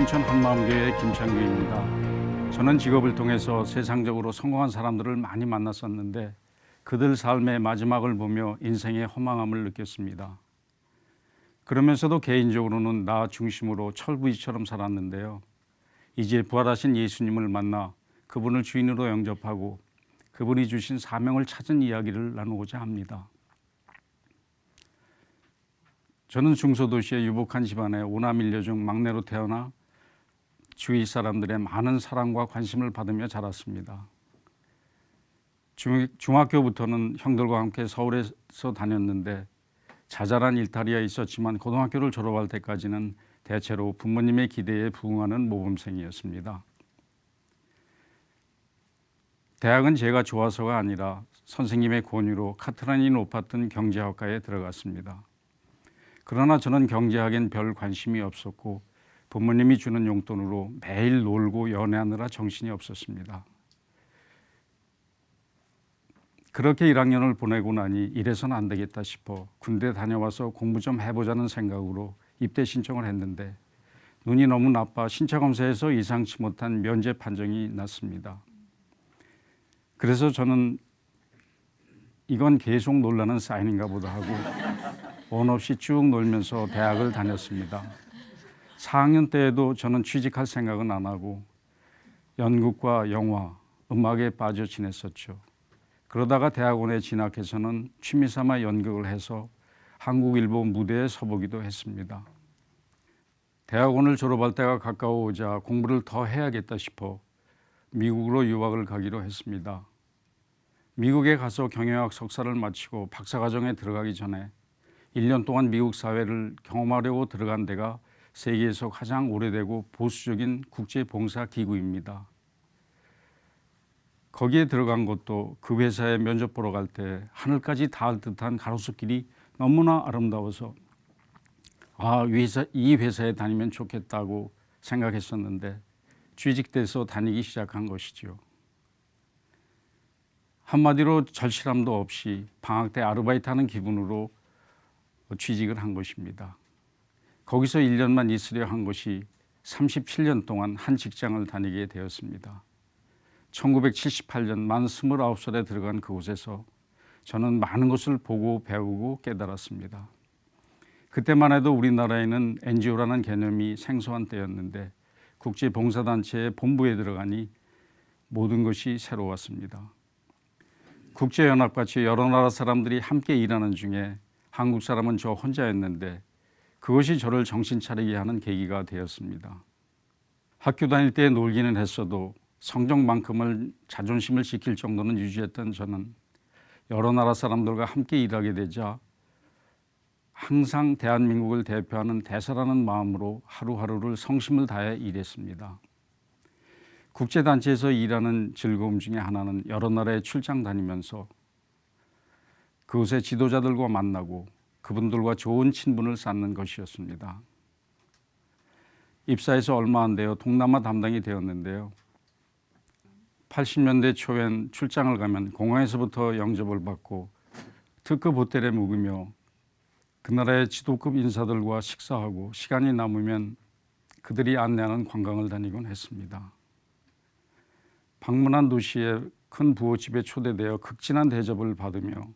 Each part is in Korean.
춘천 한마음교회 김창규입니다. 저는 직업을 통해서 세상적으로 성공한 사람들을 많이 만났었는데 그들 삶의 마지막을 보며 인생의 허망함을 느꼈습니다. 그러면서도 개인적으로는 나 중심으로 철부지처럼 살았는데요. 이제 부활하신 예수님을 만나 그분을 주인으로 영접하고 그분이 주신 사명을 찾은 이야기를 나누고자 합니다. 저는 중소도시의 유복한 집안의 오남일녀 중 막내로 태어나 주위 사람들의 많은 사랑과 관심을 받으며 자랐습니다. 중학교부터는 형들과 함께 서울에서 다녔는데 자잘한 일탈이야 있었지만 고등학교를 졸업할 때까지는 대체로 부모님의 기대에 부응하는 모범생이었습니다. 대학은 제가 좋아서가 아니라 선생님의 권유로 카트라인이 높았던 경제학과에 들어갔습니다. 그러나 저는 경제학엔 별 관심이 없었고 부모님이 주는 용돈으로 매일 놀고 연애하느라 정신이 없었습니다. 그렇게 1학년을 보내고 나니 이래서는 안 되겠다 싶어 군대 다녀와서 공부 좀 해보자는 생각으로 입대 신청을 했는데 눈이 너무 나빠 신체검사에서 예상치 못한 면제 판정이 났습니다. 그래서 저는 이건 계속 놀라는 사인인가 보다 하고 원 없이 쭉 놀면서 대학을 다녔습니다. 4학년 때에도 저는 취직할 생각은 안 하고 연극과 영화, 음악에 빠져 지냈었죠. 그러다가 대학원에 진학해서는 취미삼아 연극을 해서 한국일보 무대에 서보기도 했습니다. 대학원을 졸업할 때가 가까워오자 공부를 더 해야겠다 싶어 미국으로 유학을 가기로 했습니다. 미국에 가서 경영학 석사를 마치고 박사과정에 들어가기 전에 1년 동안 미국 사회를 경험하려고 들어간 데가 세계에서 가장 오래되고 보수적인 국제봉사기구입니다. 거기에 들어간 것도 그 회사에 면접 보러 갈 때 하늘까지 닿을 듯한 가로수길이 너무나 아름다워서 이 회사에 다니면 좋겠다고 생각했었는데 취직돼서 다니기 시작한 것이죠. 한마디로 절실함도 없이 방학 때 아르바이트하는 기분으로 취직을 한 것입니다. 거기서 1년만 있으려 한 것이 37년 동안 한 직장을 다니게 되었습니다. 1978년 만 29살에 들어간 그곳에서 저는 많은 것을 보고 배우고 깨달았습니다. 그때만 해도 우리나라에는 NGO라는 개념이 생소한 때였는데 국제봉사단체의 본부에 들어가니 모든 것이 새로웠습니다. 국제연합같이 여러 나라 사람들이 함께 일하는 중에 한국 사람은 저 혼자였는데 그것이 저를 정신 차리게 하는 계기가 되었습니다. 학교 다닐 때 놀기는 했어도 성적만큼을 자존심을 지킬 정도는 유지했던 저는 여러 나라 사람들과 함께 일하게 되자 항상 대한민국을 대표하는 대사라는 마음으로 하루하루를 성심을 다해 일했습니다. 국제단체에서 일하는 즐거움 중에 하나는 여러 나라에 출장 다니면서 그곳의 지도자들과 만나고 그분들과 좋은 친분을 쌓는 것이었습니다. 입사해서 얼마 안 되어 동남아 담당이 되었는데요. 80년대 초엔 출장을 가면 공항에서부터 영접을 받고 특급 호텔에 묵으며 그 나라의 지도급 인사들과 식사하고 시간이 남으면 그들이 안내하는 관광을 다니곤 했습니다. 방문한 도시의 큰 부호집에 초대되어 극진한 대접을 받으며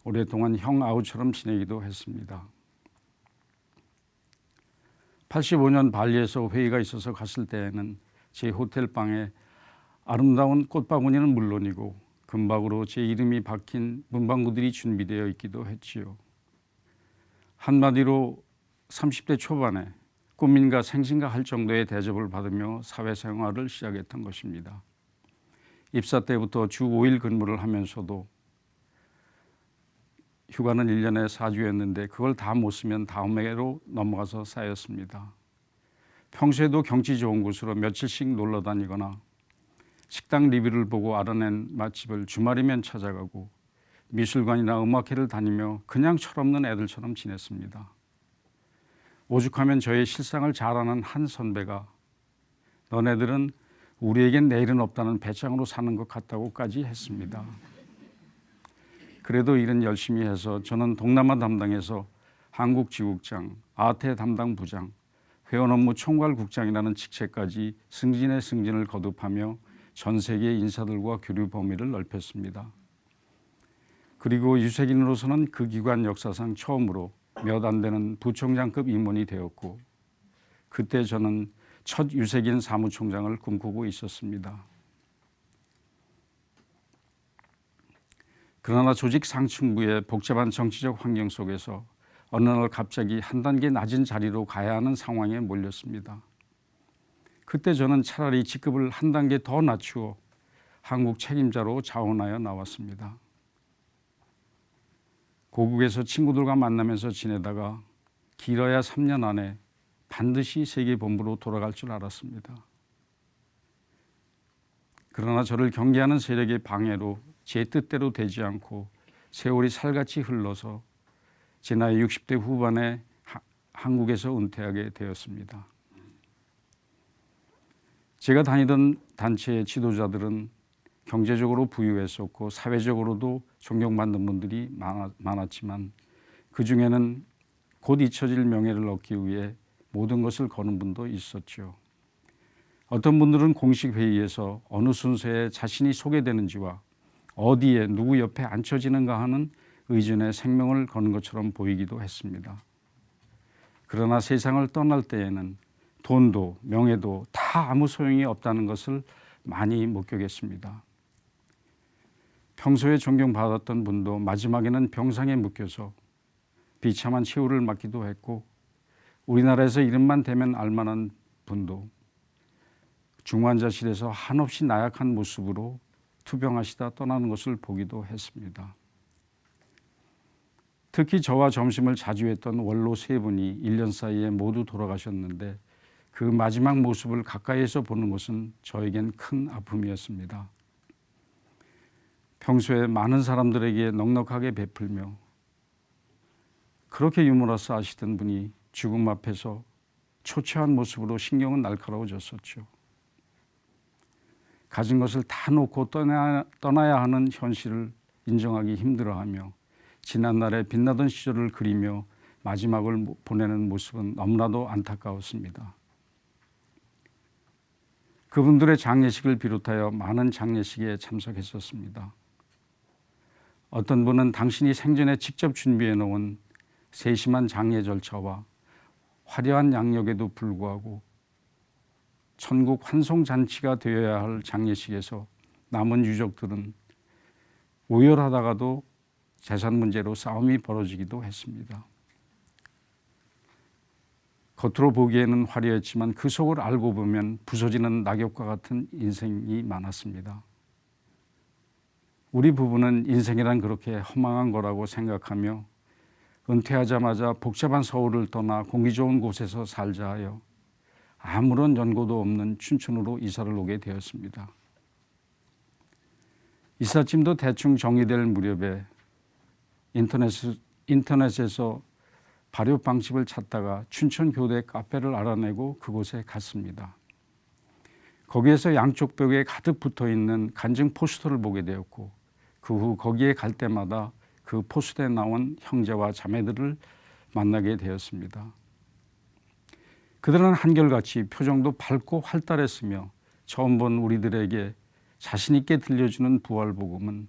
오랫동안 형 아우처럼 지내기도 했습니다. 85년 발리에서 회의가 있어서 갔을 때에는 제 호텔 방에 아름다운 꽃바구니는 물론이고 금박으로 제 이름이 박힌 문방구들이 준비되어 있기도 했지요. 한마디로 30대 초반에 꿈인가 생신가 할 정도의 대접을 받으며 사회생활을 시작했던 것입니다. 입사 때부터 주 5일 근무를 하면서도 휴가는 1년에 4주였는데 그걸 다 못 쓰면 다음 해로 넘어가서 쌓였습니다. 평소에도 경치 좋은 곳으로 며칠씩 놀러 다니거나 식당 리뷰를 보고 알아낸 맛집을 주말이면 찾아가고 미술관이나 음악회를 다니며 그냥 철없는 애들처럼 지냈습니다. 오죽하면 저의 실상을 잘 아는 한 선배가 너네들은 우리에겐 내일은 없다는 배짱으로 사는 것 같다고까지 했습니다. 그래도 일은 열심히 해서 저는 동남아 담당에서 한국 지국장, 아태 담당 부장, 회원 업무 총괄국장이라는 직책까지 승진의 승진을 거듭하며 전 세계 인사들과 교류 범위를 넓혔습니다. 그리고 유색인으로서는 그 기관 역사상 처음으로 몇 안 되는 부총장급 임원이 되었고, 그때 저는 첫 유색인 사무총장을 꿈꾸고 있었습니다. 그러나 조직 상층부의 복잡한 정치적 환경 속에서 어느 날 갑자기 한 단계 낮은 자리로 가야 하는 상황에 몰렸습니다. 그때 저는 차라리 직급을 한 단계 더 낮추어 한국 책임자로 자원하여 나왔습니다. 고국에서 친구들과 만나면서 지내다가 길어야 3년 안에 반드시 세계본부로 돌아갈 줄 알았습니다. 그러나 저를 경계하는 세력의 방해로 제 뜻대로 되지 않고 세월이 살같이 흘러서 제 나이 60대 후반에 한국에서 은퇴하게 되었습니다. 제가 다니던 단체의 지도자들은 경제적으로 부유했었고 사회적으로도 존경받는 분들이 많았지만 그 중에는 곧 잊혀질 명예를 얻기 위해 모든 것을 거는 분도 있었죠. 어떤 분들은 공식 회의에서 어느 순서에 자신이 소개되는지와 어디에 누구 옆에 앉혀지는가 하는 의존에 생명을 거는 것처럼 보이기도 했습니다. 그러나 세상을 떠날 때에는 돈도 명예도 다 아무 소용이 없다는 것을 많이 목격했습니다. 평소에 존경받았던 분도 마지막에는 병상에 묶여서 비참한 최후를 맞기도 했고, 우리나라에서 이름만 대면 알만한 분도 중환자실에서 한없이 나약한 모습으로 투병하시다 떠나는 것을 보기도 했습니다. 특히 저와 점심을 자주 했던 원로 세 분이 1년 사이에 모두 돌아가셨는데 그 마지막 모습을 가까이에서 보는 것은 저에겐 큰 아픔이었습니다. 평소에 많은 사람들에게 넉넉하게 베풀며 그렇게 유머러스 하시던 분이 죽음 앞에서 초췌한 모습으로 신경은 날카로워졌었죠. 가진 것을 다 놓고 떠나야 하는 현실을 인정하기 힘들어하며 지난날의 빛나던 시절을 그리며 마지막을 보내는 모습은 너무나도 안타까웠습니다. 그분들의 장례식을 비롯하여 많은 장례식에 참석했었습니다. 어떤 분은 당신이 생전에 직접 준비해 놓은 세심한 장례 절차와 화려한 양력에도 불구하고 천국 환송잔치가 되어야 할 장례식에서 남은 유족들은 오열하다가도 재산 문제로 싸움이 벌어지기도 했습니다. 겉으로 보기에는 화려했지만 그 속을 알고 보면 부서지는 낙엽과 같은 인생이 많았습니다. 우리 부부는 인생이란 그렇게 허망한 거라고 생각하며 은퇴하자마자 복잡한 서울을 떠나 공기 좋은 곳에서 살자 하여 아무런 연고도 없는 춘천으로 이사를 오게 되었습니다. 이삿짐도 대충 정리될 무렵에 인터넷에서 발효 방식을 찾다가 춘천교대 카페를 알아내고 그곳에 갔습니다. 거기에서 양쪽 벽에 가득 붙어있는 간증 포스터를 보게 되었고 그 후 거기에 갈 때마다 그 포스터에 나온 형제와 자매들을 만나게 되었습니다. 그들은 한결같이 표정도 밝고 활달했으며 처음 본 우리들에게 자신 있게 들려주는 부활복음은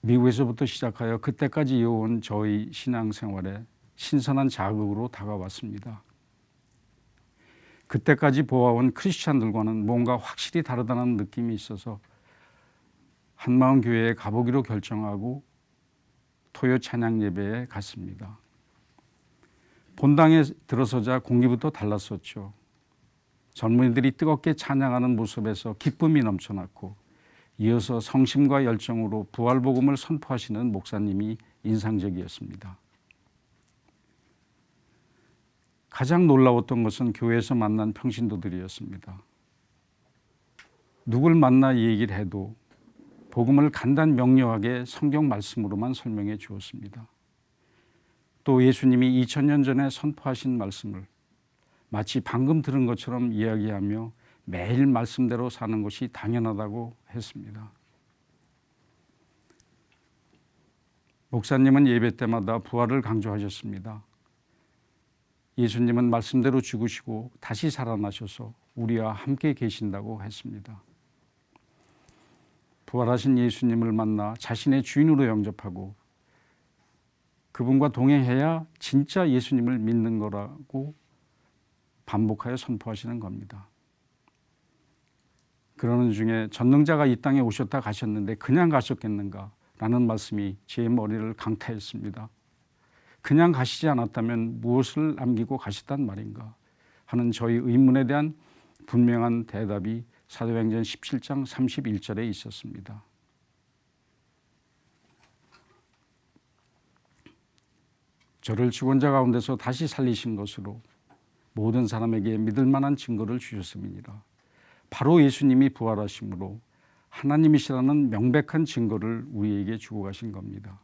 미국에서부터 시작하여 그때까지 이어온 저희 신앙생활에 신선한 자극으로 다가왔습니다. 그때까지 보아온 크리스찬들과는 뭔가 확실히 다르다는 느낌이 있어서 한마음 교회에 가보기로 결정하고 토요 찬양 예배에 갔습니다. 본당에 들어서자 공기부터 달랐었죠. 젊은이들이 뜨겁게 찬양하는 모습에서 기쁨이 넘쳐났고 이어서 성심과 열정으로 부활복음을 선포하시는 목사님이 인상적이었습니다. 가장 놀라웠던 것은 교회에서 만난 평신도들이었습니다. 누굴 만나 얘기를 해도 복음을 간단 명료하게 성경 말씀으로만 설명해 주었습니다. 또 예수님이 2000년 전에 선포하신 말씀을 마치 방금 들은 것처럼 이야기하며 매일 말씀대로 사는 것이 당연하다고 했습니다. 목사님은 예배 때마다 부활을 강조하셨습니다. 예수님은 말씀대로 죽으시고 다시 살아나셔서 우리와 함께 계신다고 했습니다. 부활하신 예수님을 만나 자신의 주인으로 영접하고 그분과 동행해야 진짜 예수님을 믿는 거라고 반복하여 선포하시는 겁니다. 그러는 중에 전능자가 이 땅에 오셨다 가셨는데 그냥 가셨겠는가 라는 말씀이 제 머리를 강타했습니다. 그냥 가시지 않았다면 무엇을 남기고 가셨단 말인가 하는 저희 의문에 대한 분명한 대답이 사도행전 17장 31절에 있었습니다. 저를 죽은 자 가운데서 다시 살리신 것으로 모든 사람에게 믿을 만한 증거를 주셨음이니라. 바로 예수님이 부활하심으로 하나님이시라는 명백한 증거를 우리에게 주고 가신 겁니다.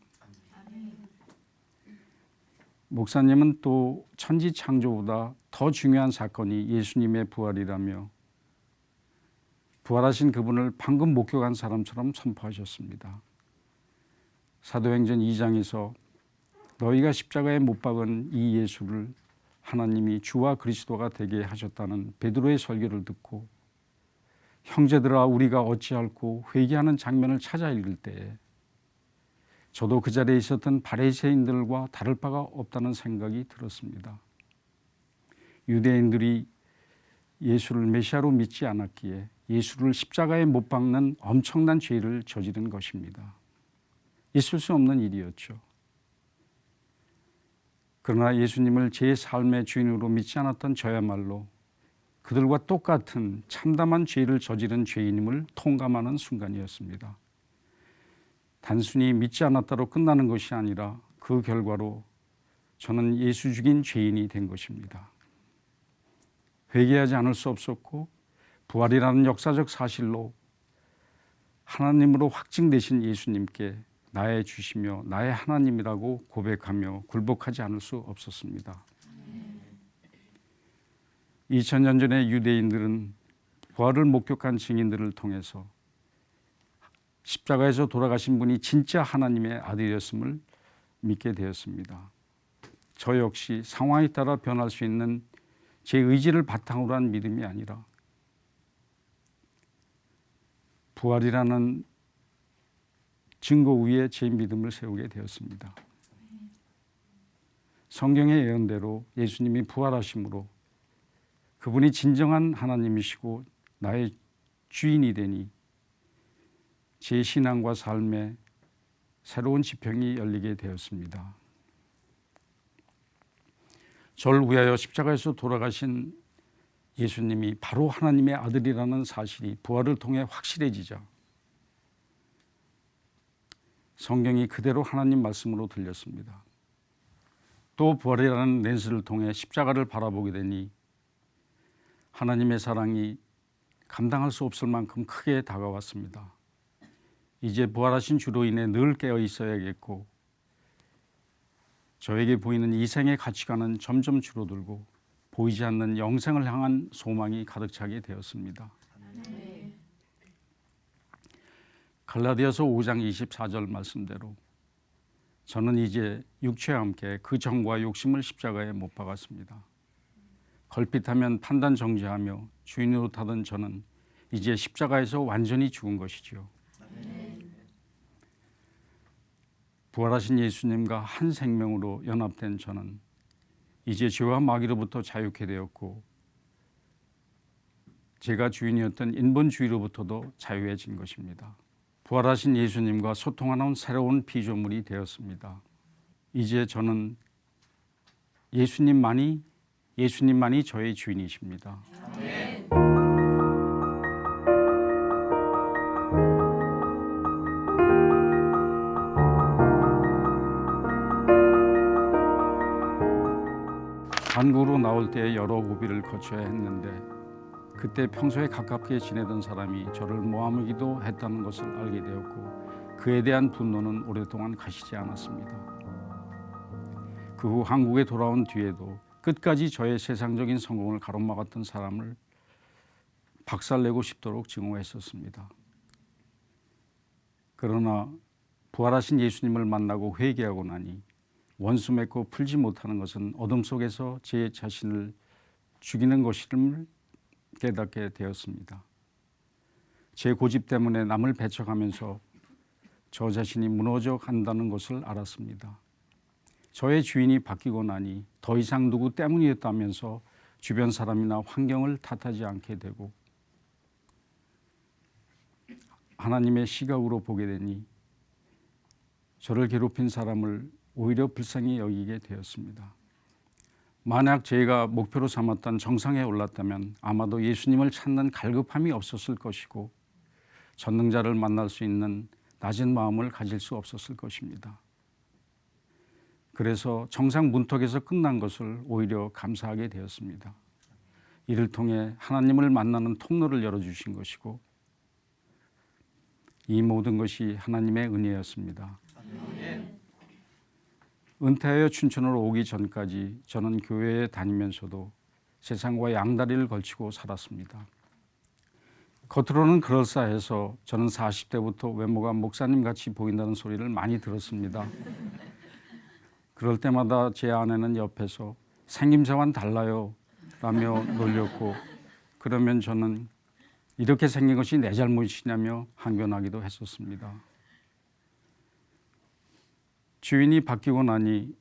목사님은 또 천지 창조보다 더 중요한 사건이 예수님의 부활이라며 부활하신 그분을 방금 목격한 사람처럼 선포하셨습니다. 사도행전 2장에서 너희가 십자가에 못 박은 이 예수를 하나님이 주와 그리스도가 되게 하셨다는 베드로의 설교를 듣고 형제들아 우리가 어찌할꼬 회개하는 장면을 찾아 읽을 때에 저도 그 자리에 있었던 바리새인들과 다를 바가 없다는 생각이 들었습니다. 유대인들이 예수를 메시아로 믿지 않았기에 예수를 십자가에 못 박는 엄청난 죄를 저지른 것입니다. 있을 수 없는 일이었죠. 그러나 예수님을 제 삶의 주인으로 믿지 않았던 저야말로 그들과 똑같은 참담한 죄를 저지른 죄인임을 통감하는 순간이었습니다. 단순히 믿지 않았다로 끝나는 것이 아니라 그 결과로 저는 예수 죽인 죄인이 된 것입니다. 회개하지 않을 수 없었고 부활이라는 역사적 사실로 하나님으로 확증되신 예수님께 나의 주시며 나의 하나님이라고 고백하며 굴복하지 않을 수 없었습니다. 2000년 전에 유대인들은 부활을 목격한 증인들을 통해서 십자가에서 돌아가신 분이 진짜 하나님의 아들이었음을 믿게 되었습니다. 저 역시 상황에 따라 변할 수 있는 제 의지를 바탕으로 한 믿음이 아니라 부활이라는 증거 위에 제 믿음을 세우게 되었습니다. 성경의 예언대로 예수님이 부활하심으로 그분이 진정한 하나님이시고 나의 주인이 되니 제 신앙과 삶에 새로운 지평이 열리게 되었습니다. 저를 위하여 십자가에서 돌아가신 예수님이 바로 하나님의 아들이라는 사실이 부활을 통해 확실해지자 성경이 그대로 하나님 말씀으로 들렸습니다. 또 부활이라는 렌즈를 통해 십자가를 바라보게 되니 하나님의 사랑이 감당할 수 없을 만큼 크게 다가왔습니다. 이제 부활하신 주로 인해 늘 깨어 있어야겠고 저에게 보이는 이 생의 가치관은 점점 줄어들고 보이지 않는 영생을 향한 소망이 가득 차게 되었습니다. 갈라디아서 5장 24절 말씀대로 저는 이제 육체와 함께 그 정과 욕심을 십자가에 못 박았습니다. 걸핏하면 판단 정지하며 주인 노릇하던 저는 이제 십자가에서 완전히 죽은 것이지요. 부활하신 예수님과 한 생명으로 연합된 저는 이제 죄와 마귀로부터 자유케 되었고 제가 주인이었던 인본주의로부터도 자유해진 것입니다. 부활하신 예수님과 소통하는 새로운 피조물이 되었습니다. 이제 저는 예수님만이 저의 주인이십니다. 아멘. 한국으로 나올 때 여러 고비를 거쳐야 했는데 그때 평소에 가깝게 지내던 사람이 저를 모함하기도 했다는 것을 알게 되었고 그에 대한 분노는 오랫동안 가시지 않았습니다. 그 후 한국에 돌아온 뒤에도 끝까지 저의 세상적인 성공을 가로막았던 사람을 박살내고 싶도록 증오했었습니다. 그러나 부활하신 예수님을 만나고 회개하고 나니 원수 맺고 풀지 못하는 것은 어둠 속에서 제 자신을 죽이는 것임을 깨닫게 되었습니다. 제 고집 때문에 남을 배척하면서 저 자신이 무너져 간다는 것을 알았습니다. 저의 주인이 바뀌고 나니 더 이상 누구 때문이었다면서 주변 사람이나 환경을 탓하지 않게 되고 하나님의 시각으로 보게 되니 저를 괴롭힌 사람을 오히려 불쌍히 여기게 되었습니다. 만약 제가 목표로 삼았던 정상에 올랐다면 아마도 예수님을 찾는 갈급함이 없었을 것이고 전능자를 만날 수 있는 낮은 마음을 가질 수 없었을 것입니다. 그래서 정상 문턱에서 끝난 것을 오히려 감사하게 되었습니다. 이를 통해 하나님을 만나는 통로를 열어주신 것이고 이 모든 것이 하나님의 은혜였습니다. 은퇴하여 춘천으로 오기 전까지 저는 교회에 다니면서도 세상과 양다리를 걸치고 살았습니다. 겉으로는 그럴싸해서 저는 40대부터 외모가 목사님 같이 보인다는 소리를 많이 들었습니다. 그럴 때마다 제 아내는 옆에서 생김새와는 달라요 라며 놀렸고 그러면 저는 이렇게 생긴 것이 내 잘못이냐며 항변하기도 했었습니다. 주인이 바뀌고 나니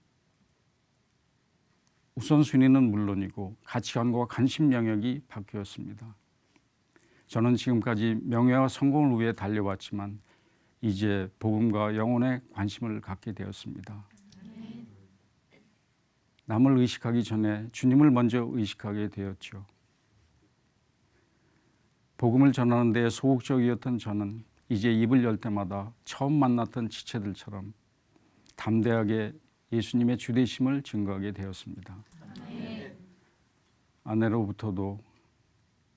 우선순위는 물론이고 가치관과 관심 영역이 바뀌었습니다. 저는 지금까지 명예와 성공을 위해 달려왔지만 이제 복음과 영혼에 관심을 갖게 되었습니다. 남을 의식하기 전에 주님을 먼저 의식하게 되었죠. 복음을 전하는 데 소극적이었던 저는 이제 입을 열 때마다 처음 만났던 지체들처럼 담대하게 예수님의 주되심을 증거하게 되었습니다. 아내로부터도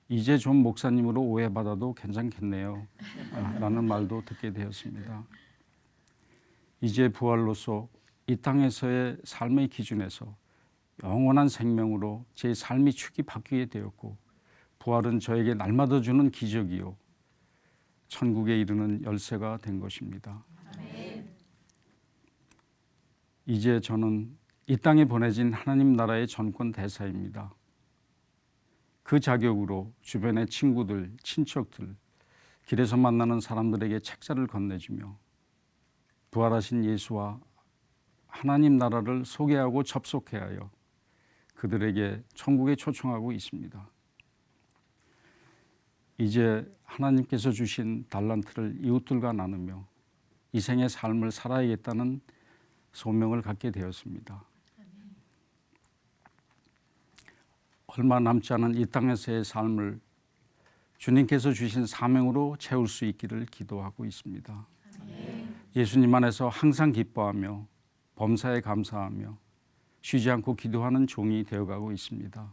이제 좀 목사님으로 오해받아도 괜찮겠네요 라는 말도 듣게 되었습니다. 이제 부활로서 이 땅에서의 삶의 기준에서 영원한 생명으로 제 삶의 축이 바뀌게 되었고 부활은 저에게 날마다 주는 기적이요 천국에 이르는 열쇠가 된 것입니다. 이제 저는 이 땅에 보내진 하나님 나라의 전권 대사입니다. 그 자격으로 주변의 친구들, 친척들, 길에서 만나는 사람들에게 책자를 건네주며 부활하신 예수와 하나님 나라를 소개하고 접속해야 하여 그들에게 천국에 초청하고 있습니다. 이제 하나님께서 주신 달란트를 이웃들과 나누며 이 생의 삶을 살아야겠다는 소명을 갖게 되었습니다. 얼마 남지 않은 이 땅에서의 삶을 주님께서 주신 사명으로 채울 수 있기를 기도하고 있습니다. 예수님 안에서 항상 기뻐하며 범사에 감사하며 쉬지 않고 기도하는 종이 되어가고 있습니다.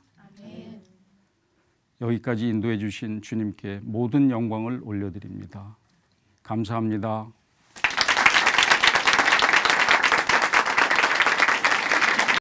여기까지 인도해 주신 주님께 모든 영광을 올려드립니다. 감사합니다.